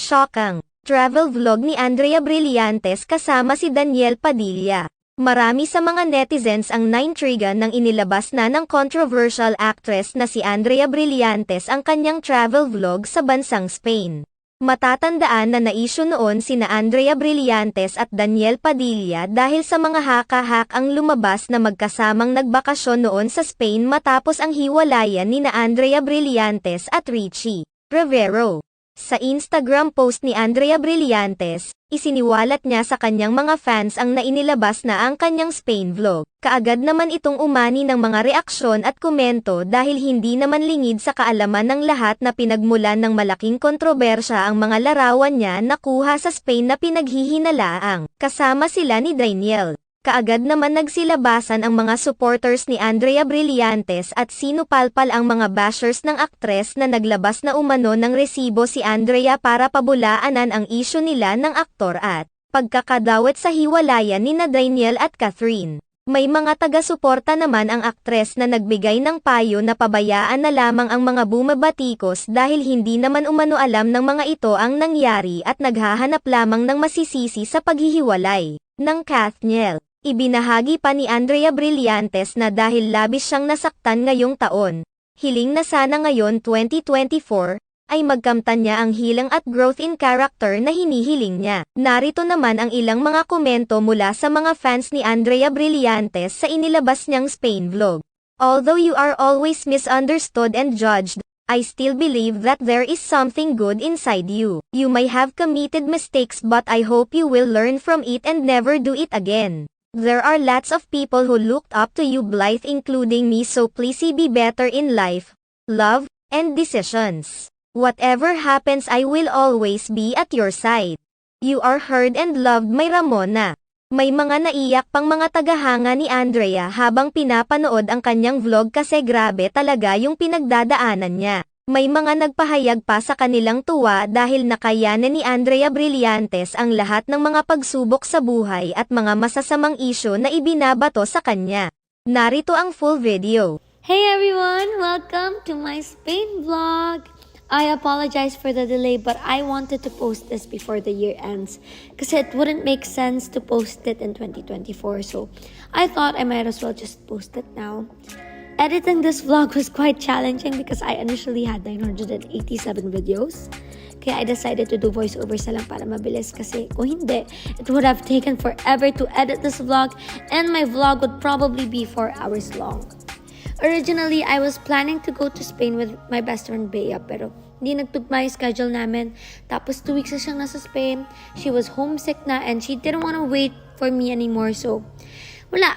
Shockang travel vlog ni Andrea Brillantes kasama si Daniel Padilla. Marami sa mga netizens ang naintriga nang inilabas na ng controversial actress na si Andrea Brillantes ang kanyang travel vlog sa bansang Spain. Matatandaan na na-issue noon sina Andrea Brillantes at Daniel Padilla dahil sa mga haka-hak ang lumabas na magkasamang nagbakasyon noon sa Spain matapos ang hiwalayan ni Andrea Brillantes at Richie Rivero. Sa Instagram post ni Andrea Brillantes, isiniwalat niya sa kanyang mga fans ang nainilabas na ang kanyang Spain vlog. Kaagad naman itong umani ng mga reaksyon at komento dahil hindi naman lingid sa kaalaman ng lahat na pinagmulan ng malaking kontrobersya ang mga larawan niya na kuha sa Spain na pinaghihinalaang kasama sila ni Daniel. Kaagad naman nagsilabasan ang mga supporters ni Andrea Brillantes at sinupalpal ang mga bashers ng aktres na naglabas na umano ng resibo si Andrea para pabulaanan ang isyu nila ng aktor at pagkakadawat sa hiwalayan ni Daniel at Catherine. May mga taga-suporta naman ang aktres na nagbigay ng payo na pabayaan na lamang ang mga bumabatikos dahil hindi naman umano alam ng mga ito ang nangyari at naghahanap lamang ng masisisi sa paghihiwalay ng Catherine. Ibinahagi pa ni Andrea Brillantes na dahil labis siyang nasaktan ngayong taon, hiling na sana ngayon 2024, ay magkamtan niya ang healing at growth in character na hinihiling niya. Narito naman ang ilang mga komento mula sa mga fans ni Andrea Brillantes sa inilabas niyang Spain vlog. Although you are always misunderstood and judged, I still believe that there is something good inside you. You may have committed mistakes but I hope you will learn from it and never do it again. There are lots of people who looked up to you, Blythe, including me, so please be better in life, love, and decisions. Whatever happens, I will always be at your side. You are heard and loved, may Ramona. May mga naiyak pang mga tagahanga ni Andrea habang pinapanood ang kanyang vlog kasi grabe talaga yung pinagdadaanan niya. May mga nagpahayag pa sa kanilang tuwa dahil nakayanan ni Andrea Brillantes ang lahat ng mga pagsubok sa buhay at mga masasamang isyu na ibinabato sa kanya. Narito ang full video. Hey everyone! Welcome to my Spain vlog! I apologize for the delay but I wanted to post this before the year ends kasi it wouldn't make sense to post it in 2024, so I thought I might as well just post it now. Editing this vlog was quite challenging because I initially had 987 videos. Kaya I decided to do voiceovers na lang para mabilis kasi kung hindi, it would have taken forever to edit this vlog and my vlog would probably be 4 hours long. Originally, I was planning to go to Spain with my best friend Bea pero hindi nagtugma yung schedule namin. Tapos 2 weeks na siyang nasa Spain. She was homesick na and she didn't want to wait for me anymore, so wala.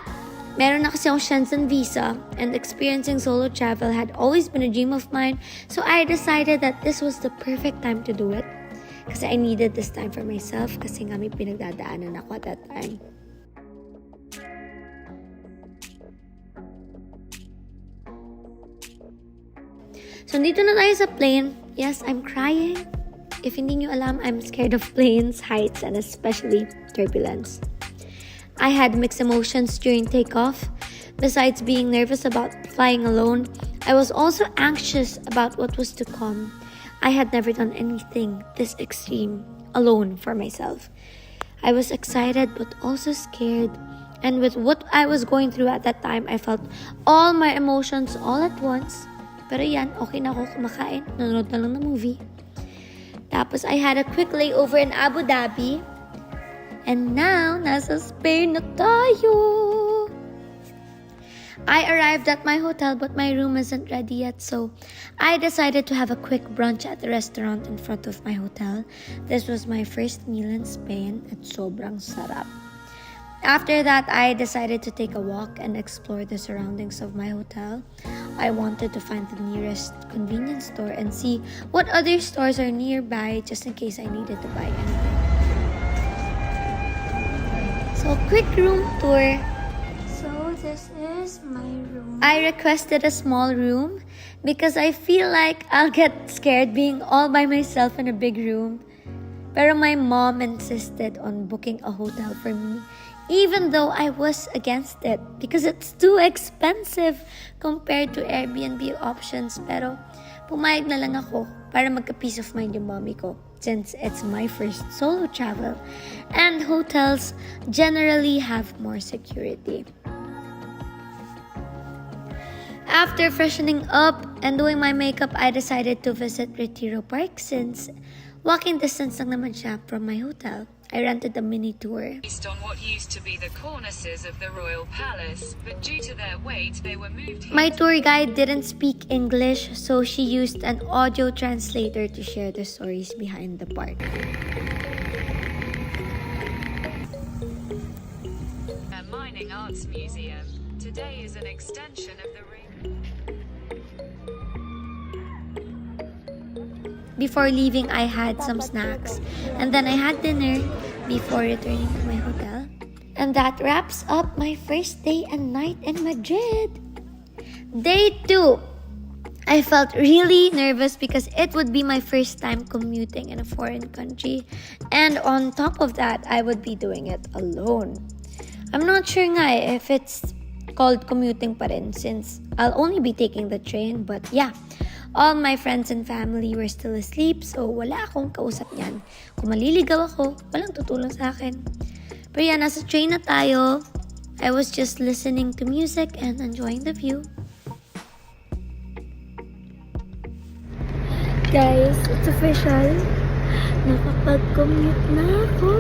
Meron na kasi akong Shenzhen visa and experiencing solo travel had always been a dream of mine, so I decided that this was the perfect time to do it. Kasi I needed this time for myself kasi nga may pinagdadaanan ako at that time. So dito na tayo sa plane. Yes, I'm crying. If hindi nyo alam, I'm scared of planes, heights, and especially turbulence. I had mixed emotions during takeoff. Besides being nervous about flying alone, I was also anxious about what was to come. I had never done anything this extreme alone for myself. I was excited but also scared. And with what I was going through at that time, I felt all my emotions all at once. Pero yan, okay na ako kumakain. Nanonood na lang ng movie. Tapos I had a quick layover in Abu Dhabi. And now, nasa Spain na tayo! I arrived at my hotel but my room isn't ready yet, so I decided to have a quick brunch at the restaurant in front of my hotel. This was my first meal in Spain at sobrang sarap. After that, I decided to take a walk and explore the surroundings of my hotel. I wanted to find the nearest convenience store and see what other stores are nearby just in case I needed to buy anything. So, quick room tour. So, this is my room. I requested a small room because I feel like I'll get scared being all by myself in a big room. Pero my mom insisted on booking a hotel for me, even though I was against it because it's too expensive compared to Airbnb options. Pero pumayag na lang ako para magka-peace of mind yung mommy ko. since it's my first solo travel, and hotels generally have more security. After freshening up and doing my makeup, I decided to visit Retiro Park since walking distance lang naman siya from my hotel. I rented a mini tour. Based on what used to be the cornices of the royal palace, but due to their weight, they were moved here. My tour guide didn't speak English, so she used an audio translator to share the stories behind the park. A mining arts museum. Today is an extension of the ring. Before leaving, I had some snacks, and then I had dinner before returning to my hotel. And that wraps up my first day and night in Madrid. Day 2. I felt really nervous because it would be my first time commuting in a foreign country, and on top of that, I would be doing it alone. I'm not sure nga if it's called commuting pa rin since I'll only be taking the train, but yeah. All my friends and family were still asleep, so wala akong kausap niyan. Kung maliligaw ako, walang tutulong sa akin. Pero yan, nasa train na tayo. I was just listening to music and enjoying the view. Guys, it's official. Nakapag-commute na ako.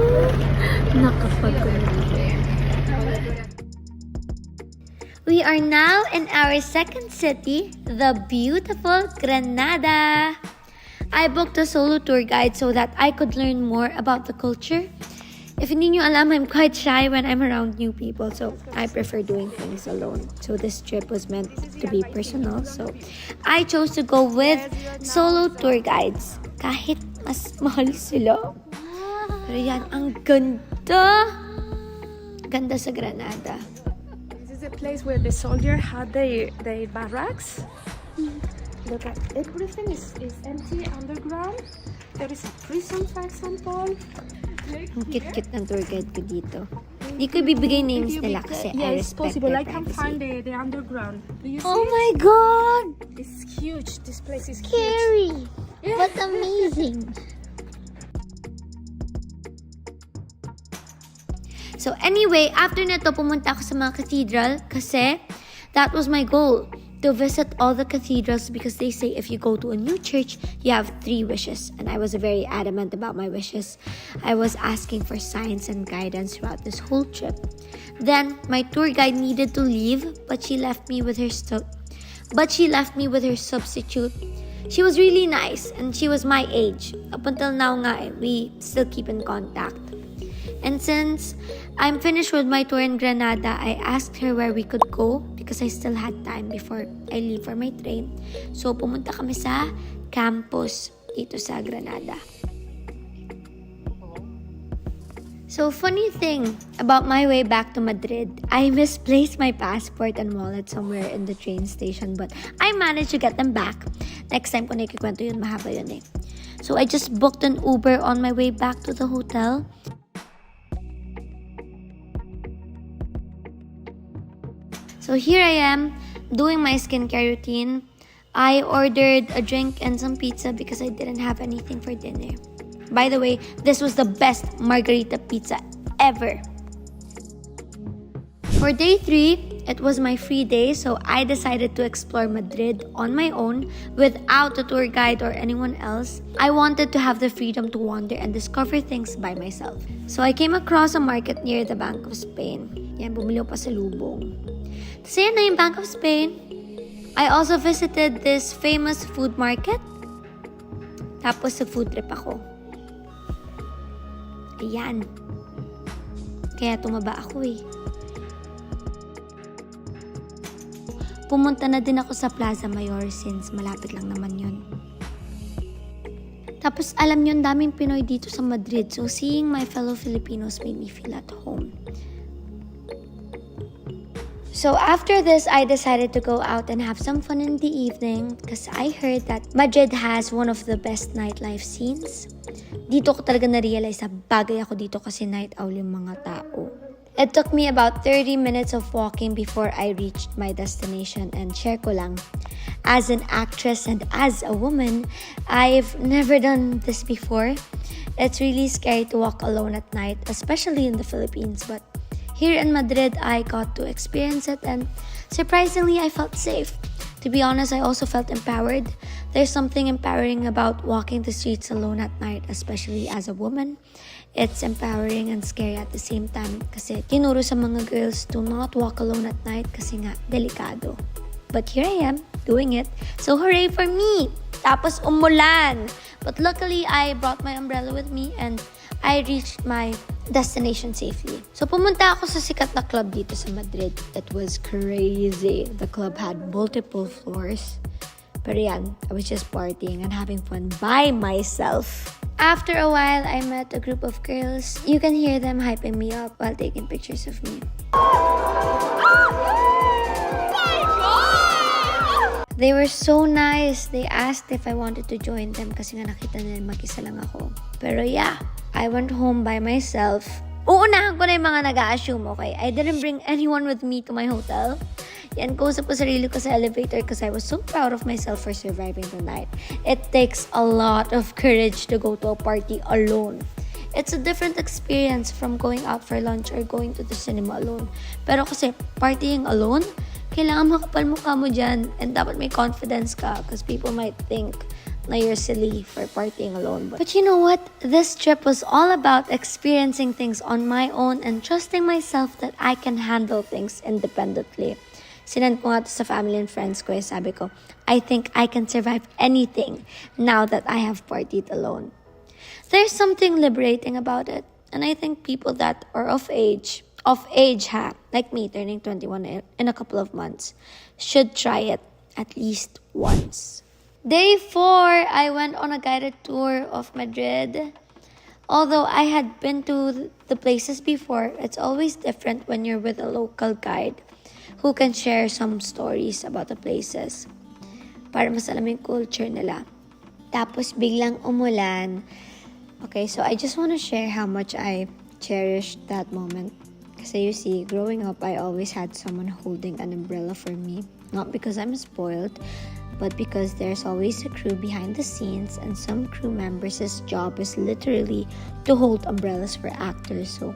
We are now in our second city, the beautiful Granada. I booked a solo tour guide so that I could learn more about the culture. If hindi nyo alam, I'm quite shy when I'm around new people, so I prefer doing things alone. So this trip was meant to be personal, so I chose to go with solo tour guides. Kahit mas mahal sila. Pero yan, ang ganda! Ganda sa Granada. This is a place where the soldiers had their barracks. Look at everything is empty underground. There is a prison, for example. Ang cute-cute ng tour guide ko dito. Hindi ko ibibigay names nila kasi I Yes, respect possible. their I can privacy. find the underground. Do you see Oh it? my god! It's huge. This place is huge. Scary! But amazing! So anyway, after nito, pumunta ako sa mga cathedral kasi that was my goal, to visit all the cathedrals because they say if you go to a new church, you have 3 wishes. And I was very adamant about my wishes. I was asking for signs and guidance throughout this whole trip. Then, my tour guide needed to leave, but she left me with her substitute. She was really nice and she was my age. Up until now nga, we still keep in contact. And since I'm finished with my tour in Granada, I asked her where we could go because I still had time before I leave for my train. So, pumunta kami sa campus dito sa Granada. So, funny thing about my way back to Madrid, I misplaced my passport and wallet somewhere in the train station, but I managed to get them back. Next time ko na ikikwento yun, mahaba yun eh. So, I just booked an Uber on my way back to the hotel. So here I am, doing my skincare routine. I ordered a drink and some pizza because I didn't have anything for dinner. By the way, this was the best margarita pizza ever. For day 3, it was my free day, so I decided to explore Madrid on my own without a tour guide or anyone else. I wanted to have the freedom to wander and discover things by myself. So I came across a market near the Bank of Spain. Yan, bumili pa sa lubong. So yan na yung Bank of Spain. I also visited this famous food market. Tapos sa food trip ako. Ayan. Kaya tumaba ako eh. Pumunta na din ako sa Plaza Mayor since malapit lang naman yun. Tapos alam nyo, ang daming Pinoy dito sa Madrid. So seeing my fellow Filipinos made me feel at home. So after this, I decided to go out and have some fun in the evening because I heard that Madrid has one of the best nightlife scenes. Dito ko talaga na-realize na bagay ako dito kasi night owl yung mga tao. It took me about 30 minutes of walking before I reached my destination, and share ko lang, as an actress and as a woman, I've never done this before. It's really scary to walk alone at night, especially in the Philippines, but here in Madrid, I got to experience it and surprisingly, I felt safe. To be honest, I also felt empowered. There's something empowering about walking the streets alone at night, especially as a woman. It's empowering and scary at the same time kasi tinuro sa mga girls to not walk alone at night kasi nga delikado. But here I am, doing it. So hooray for me! Tapos umulan! But luckily, I brought my umbrella with me and I reached my destination safely. So pumunta ako sa sikat na club dito sa Madrid. It was crazy. The club had multiple floors. Pero yan, I was just partying and having fun by myself. After a while, I met a group of girls. You can hear them hyping me up while taking pictures of me. They were so nice. They asked if I wanted to join them kasi nga nakita nila mag-isa lang ako. Pero yeah, I went home by myself. Uunahan ko na yung mga nag-a-assume, okay? I didn't bring anyone with me to my hotel. Yan, kausap ko sarili ko sa elevator because I was so proud of myself for surviving the night. It takes a lot of courage to go to a party alone. It's a different experience from going out for lunch or going to the cinema alone. Pero kasi partying alone, kailangan makapal mukha mo dyan and dapat may confidence ka because people might think na you're silly for partying alone. But you know what? This trip was all about experiencing things on my own and trusting myself that I can handle things independently. Sinend ko nga to sa family and friends ko, sabi ko, I think I can survive anything now that I have partied alone. There's something liberating about it. And I think people that are of age, like me, turning 21 in a couple of months, should try it at least once. Day 4, I went on a guided tour of Madrid. Although I had been to the places before, it's always different when you're with a local guide who can share some stories about the places para mas alam yung culture nila. Tapos biglang umulan. Okay, so I just want to share how much I cherished that moment. Kasi you see, growing up, I always had someone holding an umbrella for me. Not because I'm spoiled, but because there's always a crew behind the scenes and some crew members' job is literally to hold umbrellas for actors. So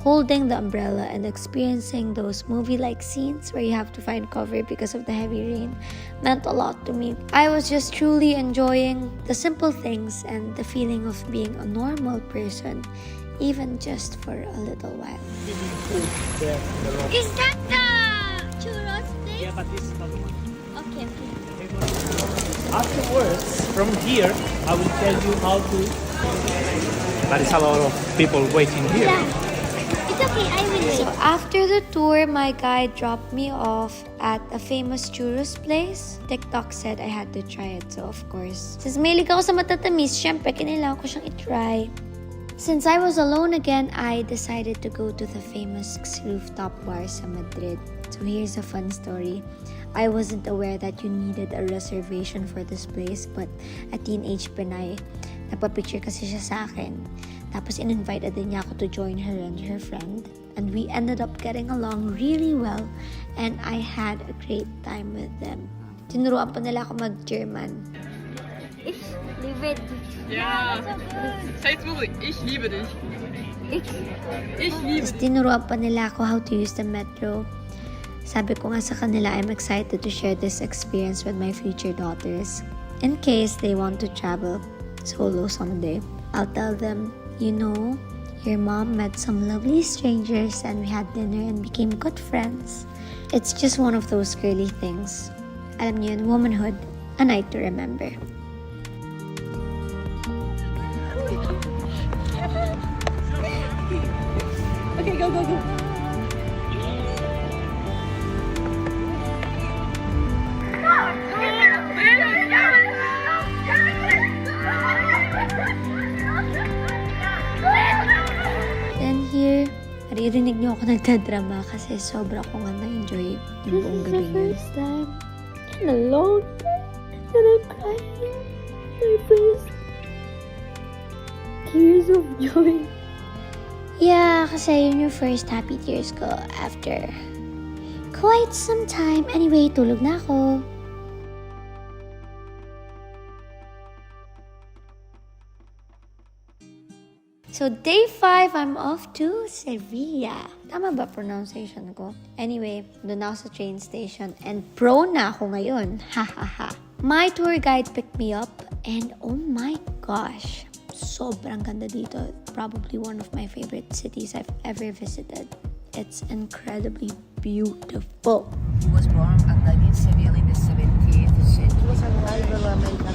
holding the umbrella and experiencing those movie-like scenes where you have to find cover because of the heavy rain meant a lot to me. I was just truly enjoying the simple things and the feeling of being a normal person, even just for a little while. Is that the churros place? Yeah, but this is not one. Okay. Afterwards, from here, I will tell you how to. There is a lot of people waiting here. Yeah. It's okay, I will wait. So after the tour, my guide dropped me off at a famous churros place. TikTok said I had to try it, so of course. Since mahilig ako sa matatamis, syempre kinailangan ko siyang i-try. Since I was alone again, I decided to go to the famous rooftop bar sa Madrid. So here's a fun story. I wasn't aware that you needed a reservation for this place, but a teenage Pinay, nagpa-picture kasi siya sa akin. Tapos in-invited din niya ako to join her and her friend. And we ended up getting along really well, and I had a great time with them. Tinuruan pa nila ako mag-German. Ich liebe dich. Ja, that's so good. sei es mutig. Ich liebe dich. Ich Ich liebe Tapos tinuruan pa nila ako how to use the metro. Sabi ko nga sa kanila, I'm excited to share this experience with my future daughters. In case they want to travel solo someday, I'll tell them, you know, your mom met some lovely strangers and we had dinner and became good friends. It's just one of those girly things. Alam niyo yun, womanhood, a night to remember. Okay, go, go, go. Then here, naririnig niyo ako nagdadrama kasi sobra ko nga na-enjoy yung buong gabi yun. first time in a long time that I'm crying my first tears of joy. Yeah, kasi yun yung first happy tears ko after quite some time. Anyway, tulog na ako. So day 5, I'm off to Sevilla. Tama ba pronunciation ko? Anyway, doon ako sa train station and pro na ako ngayon. Ha ha ha. My tour guide picked me up and oh my gosh, sobrang ganda dito. Probably one of my favorite cities I've ever visited. It's incredibly beautiful. He was born and died in Seville in the 17th century. He was an Ibero-American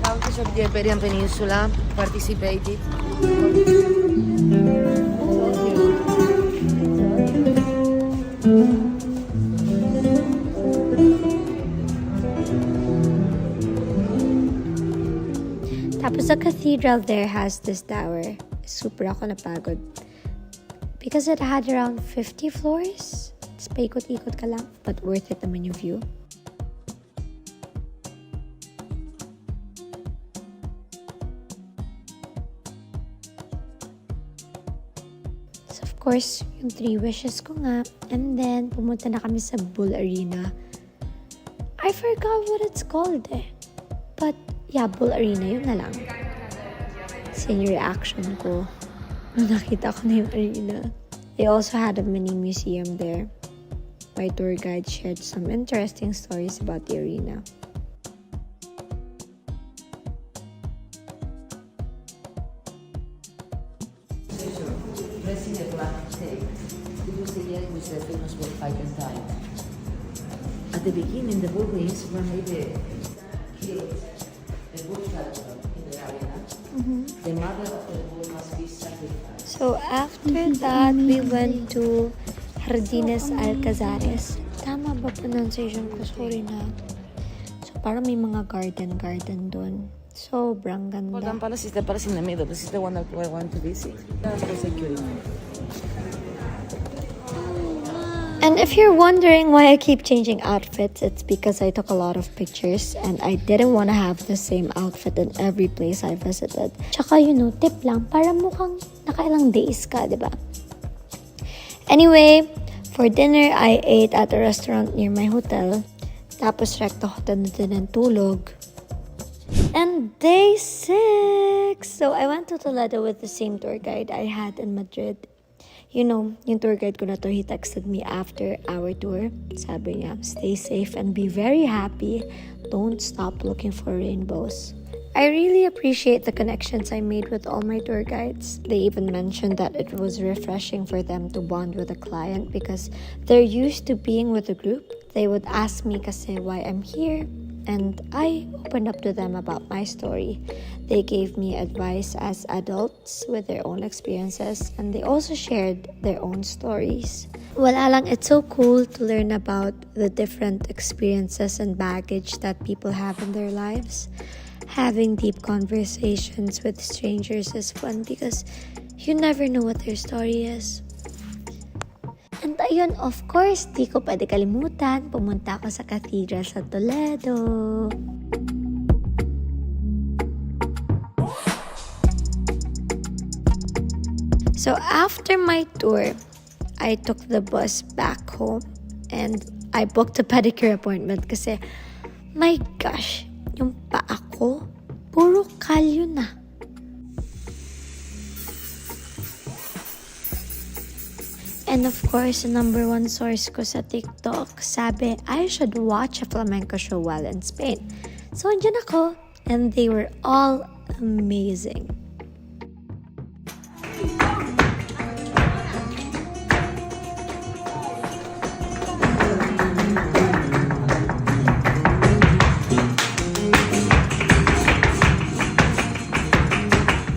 Countess of the Iberian Peninsula, participated. Tapos the cathedral there has this tower. Super ako napagod. Because it had around 50 floors. Tapos paikot-ikot ka lang. But worth it naman yung view. So of course, yung 3 wishes ko nga. And then, pumunta na kami sa Bull Arena. I forgot what it's called eh. But, yeah, Bull Arena, yun na lang. Kasi yung reaction ko, nung nakita ko na yung arena. They also had a mini museum there. My tour guide shared some interesting stories about the arena. Dressing a black tape. It was the year in which the famous bullfighter died. At the beginning, the bull rings were maybe killed. The bullfighter in the arena. The mother of the bull must be sacrificed. So after that, we went to Jardines Alcazares. Tama ba pronunciation ko? Sorry na. So parang may mga garden doon. Sobrang ganda. Hanggang Palace is the palace in the middle. This is the one that I want to visit. That's for security. And if you're wondering why I keep changing outfits, it's because I took a lot of pictures and I didn't want to have the same outfit in every place I visited. Tsaka, tip lang, para mukhang nakailang days ka, diba? Anyway, for dinner, I ate at a restaurant near my hotel. Tapos, rekta ko na din ng tulog. And day 6! So, I went to Toledo with the same tour guide I had in Madrid. Yung tour guide ko na to, he texted me after our tour. Sabi niya, stay safe and be very happy. Don't stop looking for rainbows. I really appreciate the connections I made with all my tour guides. They even mentioned that it was refreshing for them to bond with a client because they're used to being with a group. They would ask me kasi why I'm here. And I opened up to them about my story. They gave me advice as adults with their own experiences, and they also shared their own stories. Wala lang, it's so cool to learn about the different experiences and baggage that people have in their lives. Having deep conversations with strangers is fun because you never know what their story is. And ayun, of course, di ko pwede kalimutan, pumunta ako sa cathedral sa Toledo. So after my tour, I took the bus back home and I booked a pedicure appointment kasi, my gosh, yung paa ko, puro kalyo na. And of course, the number 1 source ko sa TikTok, sabi, I should watch a flamenco show while in Spain. So, andyan ako. And they were all amazing.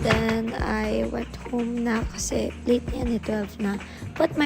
Then, I went home na kasi late na yan, 12 na. But my